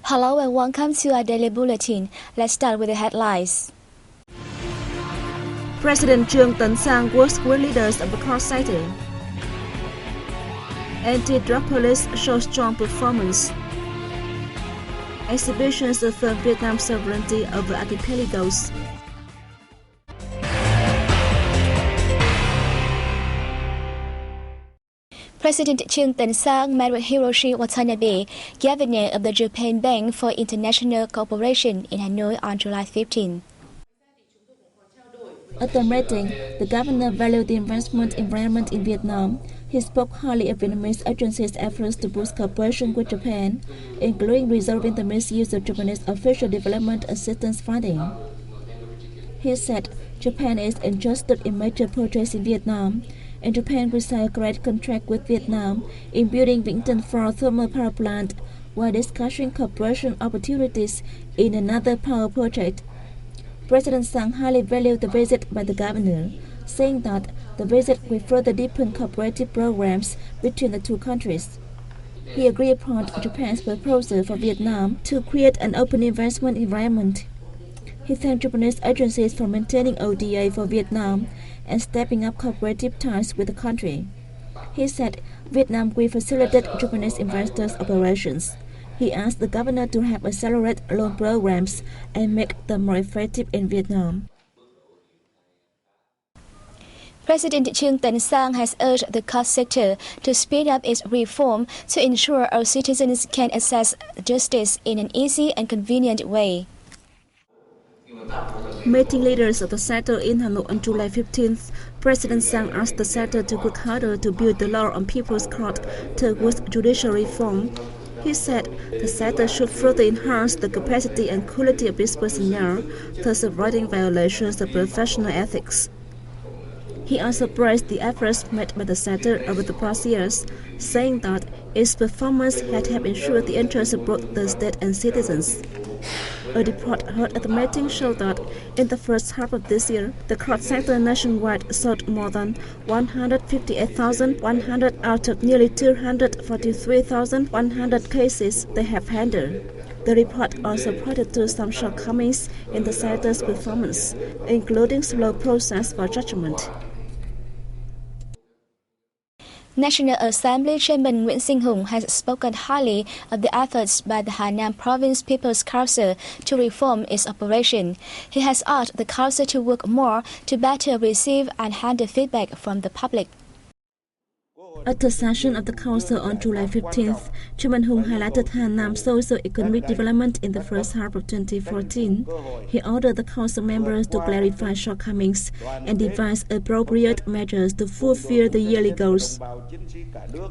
Hello and welcome to our daily bulletin. Let's start with the headlines. President Trương Tấn Sang works with leaders of the cross sector. Anti-drug police show strong performance. Exhibitions affirm Vietnam's sovereignty over archipelagos. President Trương Tấn Sang met with Hiroshi Watanabe, governor of the Japan Bank for International Cooperation in Hanoi on July 15. At the meeting, the governor valued the investment environment in Vietnam. He spoke highly of Vietnamese agencies' efforts to boost cooperation with Japan, including resolving the misuse of Japanese official development assistance funding. He said Japan is interested in major projects in Vietnam, and Japan will sign a great contract with Vietnam in building Vĩnh 4 thermal power plant while discussing cooperation opportunities in another power project. President Sang highly valued the visit by the governor, saying that the visit will further deepen cooperative programs between the two countries. He agreed upon Japan's proposal for Vietnam to create an open investment environment. He thanked Japanese agencies for maintaining ODA for Vietnam and stepping up cooperative ties with the country. He said Vietnam will facilitate Japanese investors' operations. He asked the governor to help accelerate loan programs and make them more effective in Vietnam. President Trương Tấn Sang has urged the court sector to speed up its reform to ensure our citizens can access justice in an easy and convenient way. Meeting leaders of the sector in Hanoi on July 15th, President Sang asked the sector to work harder to build the law on people's court towards judicial reform. He said the sector should further enhance the capacity and quality of its personnel, thus avoiding violations of professional ethics. He also praised the efforts made by the sector over the past years, saying that its performance had helped ensure the interests of both the state and citizens. A report heard at the meeting showed that in the first half of this year, the court sector nationwide sought more than 158,100 out of nearly 243,100 cases they have handled. The report also pointed to some shortcomings in the sector's performance, including slow process for judgment. National Assembly Chairman Nguyễn Sinh Hùng has spoken highly of the efforts by the Hà Nam Province People's Council to reform its operation. He has asked the council to work more to better receive and handle feedback from the public. At the session of the Council on July 15th, Chairman Hùng highlighted Hà Nam's socio-economic development in the first half of 2014. He ordered the Council members to clarify shortcomings and devise appropriate measures to fulfill the yearly goals.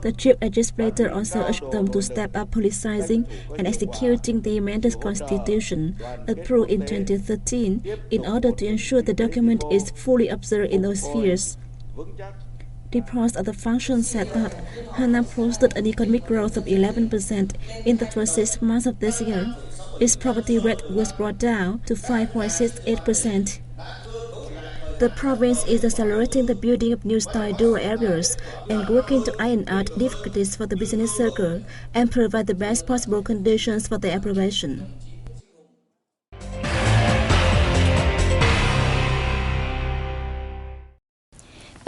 The Chief Legislator also urged them to step up politicizing and executing the amended Constitution, approved in 2013, in order to ensure the document is fully observed in those spheres. Reports of the function said that Hà Nam posted an economic growth of 11% in the first 6 months of this year. Its poverty rate was brought down to 5.68%. The province is accelerating the building of new style rural areas and working to iron out difficulties for the business circle and provide the best possible conditions for their operation.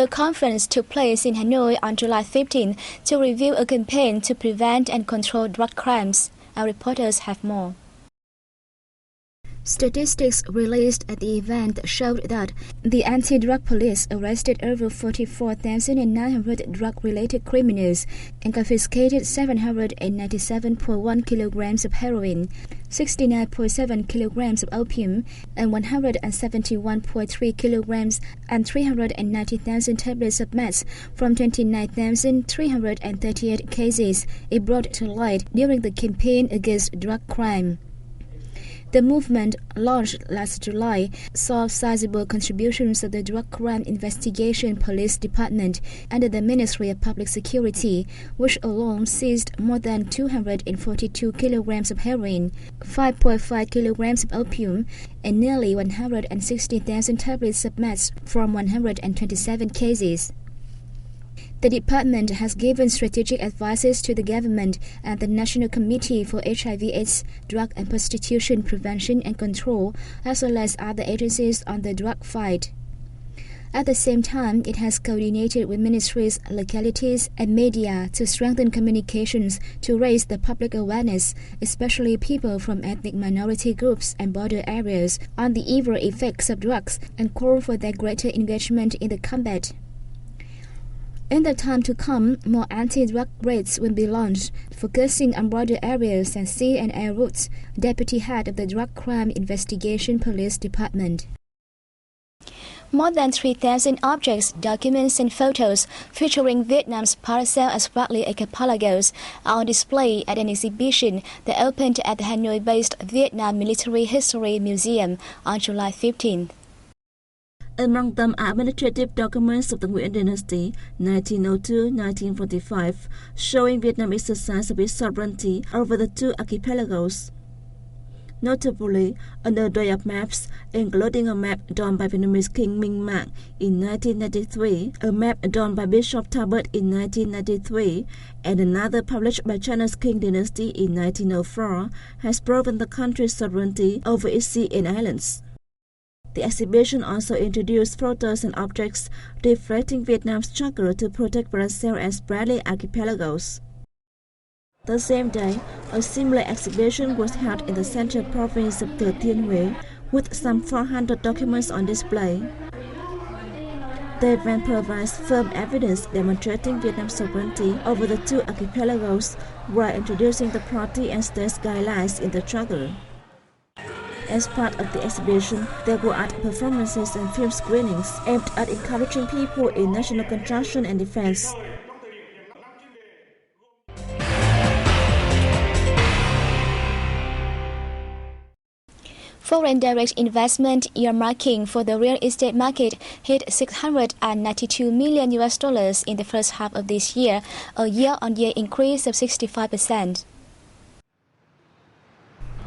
A conference took place in Hanoi on July 15 to review a campaign to prevent and control drug crimes. Our reporters have more. Statistics released at the event showed that the anti-drug police arrested over 44,900 drug-related criminals and confiscated 797.1 kilograms of heroin, 69.7 kilograms of opium, and 171.3 kilograms and 390,000 tablets of meth from 29,338 cases it brought to light during the campaign against drug crime. The movement, launched last July, saw sizable contributions of the Drug Crime Investigation Police Department under the Ministry of Public Security, which alone seized more than 242 kilograms of heroin, 5.5 kilograms of opium, and nearly 160,000 tablets of meth from 127 cases. The department has given strategic advices to the government and the National Committee for HIV/AIDS, Drug and Prostitution Prevention and Control, as well as other agencies on the drug fight. At the same time, it has coordinated with ministries, localities, and media to strengthen communications to raise the public awareness, especially people from ethnic minority groups and border areas, on the evil effects of drugs and call for their greater engagement in the combat. In the time to come, more anti-drug raids will be launched, focusing on border areas and sea and air routes, Deputy Head of the Drug Crime Investigation Police Department. More than 3,000 objects, documents, and photos featuring Vietnam's parcel as partly archipelagos are on display at an exhibition that opened at the Hanoi-based Vietnam Military History Museum on July 15th. Among them are administrative documents of the Nguyen dynasty, 1902-1945, showing Vietnam exercise of its sovereignty over the two archipelagos. Notably, an array of maps, including a map drawn by Vietnamese King Minh Mang in 1993, a map drawn by Bishop Talbot in 1993, and another published by China's Qing dynasty in 1904, has proven the country's sovereignty over its sea and islands. The exhibition also introduced photos and objects reflecting Vietnam's struggle to protect Brazil and Spratly archipelagos. The same day, a similar exhibition was held in the central province of Thừa Thiên Huế, with some 400 documents on display. The event provides firm evidence demonstrating Vietnam's sovereignty over the two archipelagos while introducing the party and state guidelines in the struggle. As part of the exhibition, there were art performances and film screenings aimed at encouraging people in national construction and defense. Foreign direct investment earmarking for the real estate market hit $692 million in the first half of this year, a year-on-year increase of 65%.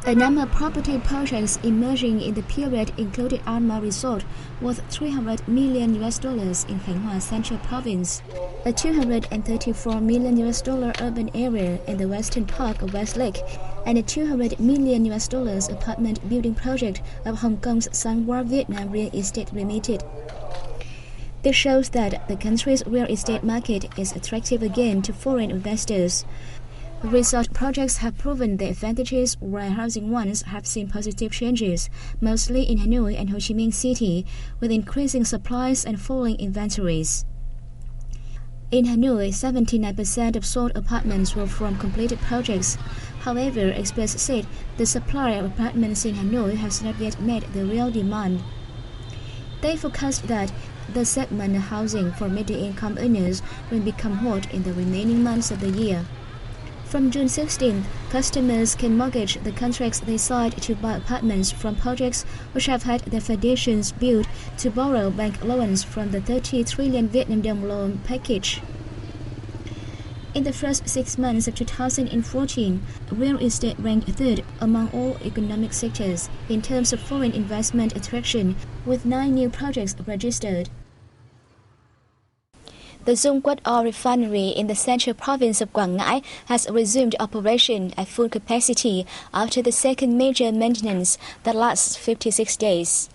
A number of property projects emerging in the period included Alma Resort, worth $300 million in Khánh Hòa Central Province, a $234 million urban area in the western part of Westlake, and a $200 million apartment building project of Hong Kong's Sunwar Vietnam Real Estate Limited. This shows that the country's real estate market is attractive again to foreign investors. Resort projects have proven their advantages, while housing ones have seen positive changes, mostly in Hanoi and Ho Chi Minh City, with increasing supplies and falling inventories. In Hanoi, 79% of sold apartments were from completed projects. However, experts said the supply of apartments in Hanoi has not yet met the real demand. They forecast that the segment of housing for middle-income earners will become hot in the remaining months of the year. From June 16th, customers can mortgage the contracts they signed to buy apartments from projects which have had their foundations built to borrow bank loans from the 30 trillion Vietnam dong loan package. In the first 6 months of 2014, real estate ranked third among all economic sectors in terms of foreign investment attraction, with 9 new projects registered. The Dung Quất oil refinery in the central province of Quảng Ngãi has resumed operation at full capacity after the second major maintenance that lasts 56 days.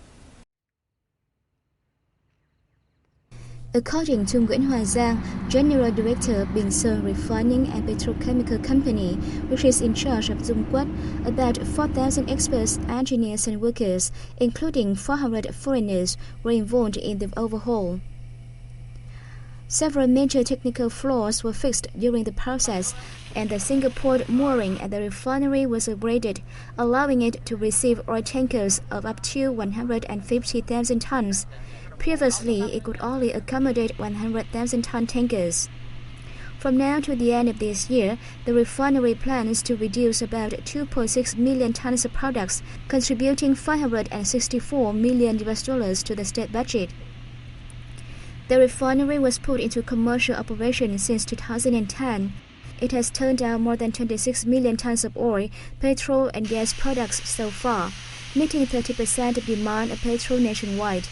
According to Nguyễn Hòa Giang, General Director of Bình Sơn Refining and Petrochemical Company, which is in charge of Dung Quất, about 4,000 experts, engineers and workers, including 400 foreigners, were involved in the overhaul. Several major technical flaws were fixed during the process, and the single-port mooring at the refinery was upgraded, allowing it to receive oil tankers of up to 150,000 tons. Previously, it could only accommodate 100,000-ton tankers. From now to the end of this year, the refinery plans to reduce about 2.6 million tons of products, contributing $564 million to the state budget. The refinery was put into commercial operation since 2010. It has turned out more than 26 million tons of oil, petrol and gas products so far, meeting 30% of demand of petrol nationwide.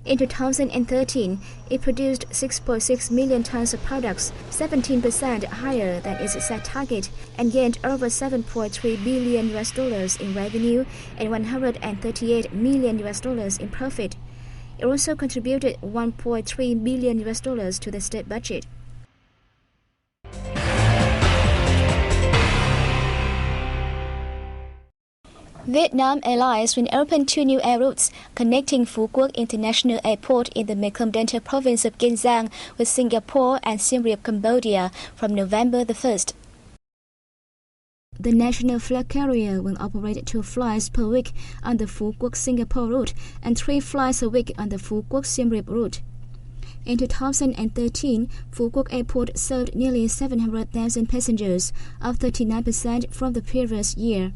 In 2013, it produced 6.6 million tons of products, 17% higher than its set target, and gained over $7.3 billion in revenue and $138 million in profit. It also contributed $1.3 billion to the state budget. Vietnam Airlines will open 2 new air routes connecting Phu Quoc International Airport in the Mekong Delta province of Kiên Giang with Singapore and Siem Reap, Cambodia from November the 1st. The national flag carrier will operate 2 flights per week on the Phu Quoc Singapore route and 3 flights a week on the Phu Quoc Siem Reap route. In 2013, Phu Quoc Airport served nearly 700,000 passengers, up 39% from the previous year.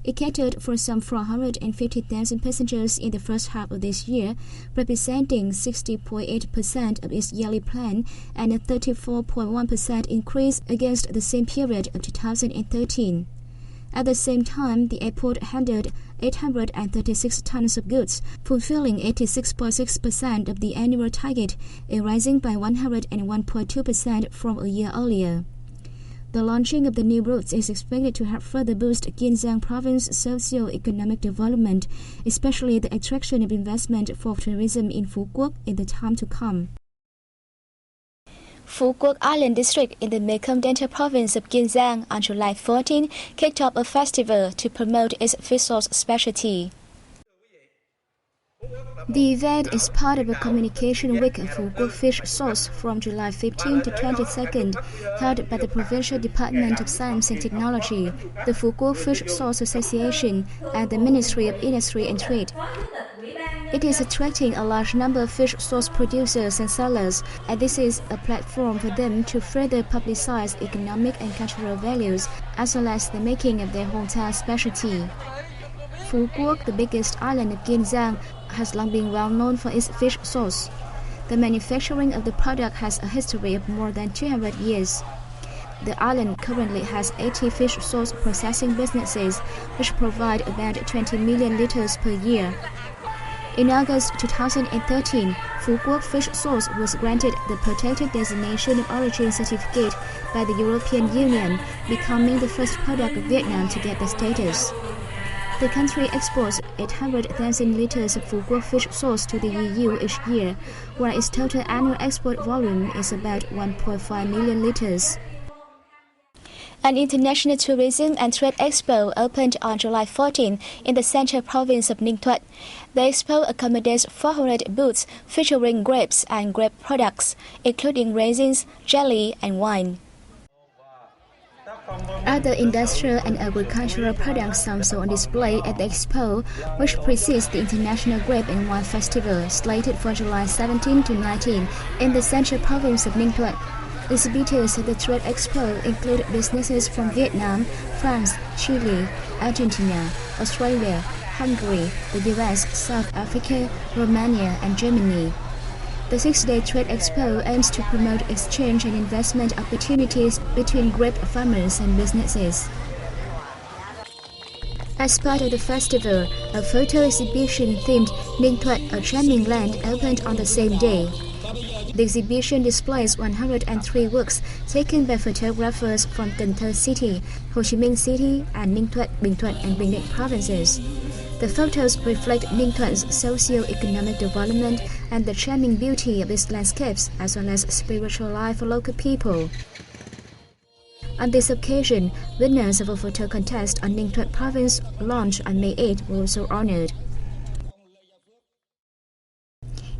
It catered for some 450,000 passengers in the first half of this year, representing 60.8% of its yearly plan and a 34.1% increase against the same period of 2013. At the same time, the airport handled 836 tons of goods, fulfilling 86.6% of the annual target, rising by 101.2% from a year earlier. The launching of the new routes is expected to help further boost Kiên Giang province socio-economic development, especially the attraction of investment for tourism in Phu Quoc in the time to come. Phu Quoc Island District in the Mekong Delta province of Kiên Giang on July 14 kicked off a festival to promote its fish sauce specialty. The event is part of a communication week of Phu Quoc fish sauce from July 15 to 22nd, held by the Provincial Department of Science and Technology, the Phu Quoc Fish Sauce Association, and the Ministry of Industry and Trade. It is attracting a large number of fish sauce producers and sellers, and this is a platform for them to further publicize economic and cultural values, as well as the making of their hometown specialty. Phu Quoc, the biggest island of Kiên Giang, has long been well known for its fish sauce. The manufacturing of the product has a history of more than 200 years. The island currently has 80 fish sauce processing businesses, which provide about 20 million liters per year. In August 2013, Phu Quoc fish sauce was granted the Protected Designation of Origin certificate by the European Union, becoming the first product of Vietnam to get the status. The country exports 800,000 liters of Phu Quoc fish sauce to the EU each year, while its total annual export volume is about 1.5 million liters. An international tourism and trade expo opened on July 14 in the central province of Ninh Thuận. The expo accommodates 400 booths featuring grapes and grape products, including raisins, jelly, and wine. Other industrial and agricultural products are also on display at the expo, which precedes the International Grape and Wine Festival, slated for July 17 to 19 in the central province of Ninh Thuận. Exhibitors at the Trade Expo include businesses from Vietnam, France, Chile, Argentina, Australia, Hungary, the US, South Africa, Romania, and Germany. The 6-day Trade Expo aims to promote exchange and investment opportunities between grape farmers and businesses. As part of the festival, a photo exhibition themed Ninh Thuận, a charming land, opened on the same day. The exhibition displays 103 works taken by photographers from Cần Thơ City, Ho Chi Minh City, and Ninh Thuận, Bình Thuận, and Bình Định provinces. The photos reflect Ninh Thuận socio-economic development and the charming beauty of its landscapes, as well as spiritual life of local people. On this occasion, winners of a photo contest on Ninh Thuận province launched on May 8 were also honored.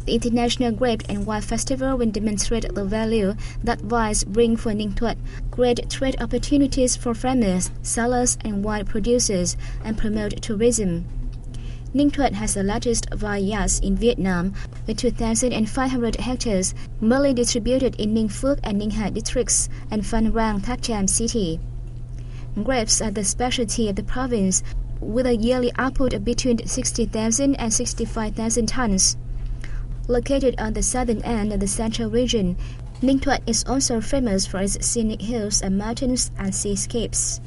The International Grape and Wine Festival will demonstrate the value that wines bring for Ninh Thuận, create trade opportunities for farmers, sellers, and wine producers, and promote tourism. Ninh Thuận has the largest vineyards in Vietnam, with 2,500 hectares, mainly distributed in Ninh Phước and Ninh Hải districts, and Phan Rang Thác Cham City. Grapes are the specialty of the province, with a yearly output of between 60,000 and 65,000 tons. Located on the southern end of the central region, Ninh Thuận is also famous for its scenic hills and mountains and seascapes.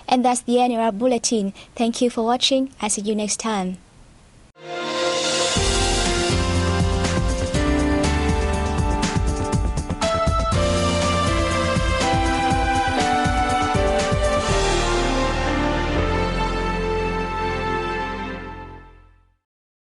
And that's the end of our bulletin. Thank you for watching. I'll see you next time.